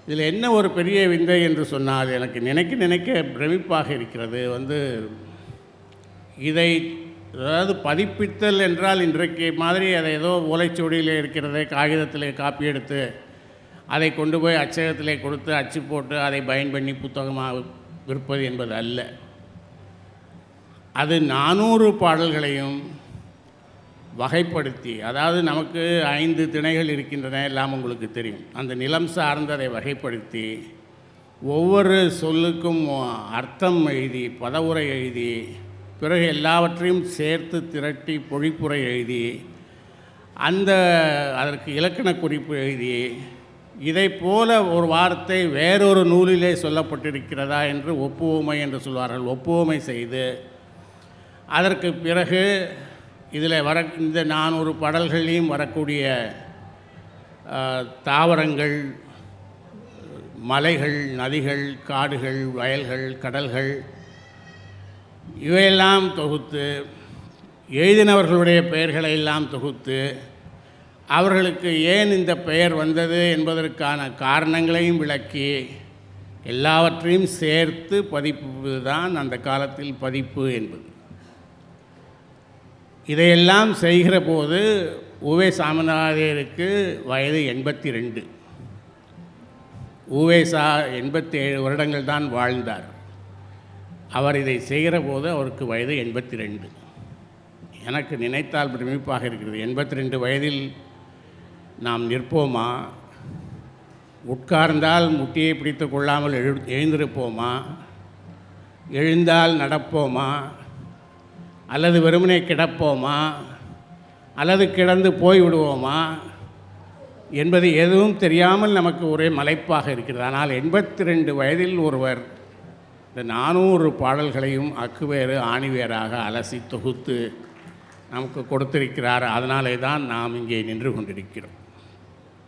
இதில் என்ன ஒரு பெரிய விந்தை என்று சொன்னால், எனக்கு நினைக்க பிரமிப்பாக இருக்கிறது. இதை அதாவது பதிப்பித்தல் என்றால் இன்றைக்கு மாதிரி அதை ஏதோ ஓலைச்சுவடியில் இருக்கிறதை காகிதத்தில் காப்பி எடுத்து அதை கொண்டு போய் அச்சகத்திலே கொடுத்து அச்சு போட்டு அதை பயன் பண்ணி புத்தகமாக விற்பது என்பது அல்ல. அது 400 பாடல்களையும் வகைப்படுத்தி, அதாவது நமக்கு 5 திணைகள் இருக்கின்றன, எல்லாம் உங்களுக்கு தெரியும். அந்த நிலம் சார்ந்து அதை வகைப்படுத்தி ஒவ்வொரு சொல்லுக்கும் அர்த்தம் எழுதி, பதவுரை எழுதி, பிறகு எல்லாவற்றையும் சேர்த்து திரட்டி பொழிப்புரை எழுதி, அதற்கு இலக்கண குறிப்பு எழுதி, இதை போல ஒரு வார்த்தை வேறொரு நூலிலே சொல்லப்பட்டிருக்கிறதா என்று ஒப்புவமை என்று சொல்வார்கள். ஒப்புவமை செய்து அதற்கு பிறகு இதில் இந்த 400 பாடல்களையும் வரக்கூடிய தாவரங்கள், மலைகள், நதிகள், காடுகள், வயல்கள், கடல்கள் இவையெல்லாம் தொகுத்து, எழுதினவர்களுடைய பெயர்களை எல்லாம் தொகுத்து, அவர்களுக்கு ஏன் இந்த பெயர் வந்தது என்பதற்கான காரணங்களையும் விளக்கி எல்லாவற்றையும் சேர்த்து பதிப்பு தான் அந்த காலத்தில் பதிப்பு என்பது. இதையெல்லாம் செய்கிற போது உவே சாமிநாதையருக்கு வயது 82. உவேசா 87 வருடங்கள் தான் வாழ்ந்தார். அவர் இதை செய்கிற போது அவருக்கு வயது 82. எனக்கு நினைத்தால் பிரமிப்பாக இருக்கிறது. 82 வயதில் நாம் நிற்போமா? உட்கார்ந்தால் முட்டியை பிடித்து கொள்ளாமல் எழுந்திருப்போமா? எழுந்தால் நடப்போமா? அல்லது வெறுமனே கிடப்போமா? அல்லது கிடந்து போய்விடுவோமா என்பது எதுவும் தெரியாமல் நமக்கு ஒரே மலைப்பாக இருக்கிறது. ஆனால் 82 வயதில் ஒருவர் இந்த 400 பாடல்களையும் அக்குவேறு ஆணிவேராக அலசி தொகுத்து நமக்கு கொடுத்திருக்கிறார். அதனாலே தான் நாம் இங்கே நின்று கொண்டிருக்கிறோம்.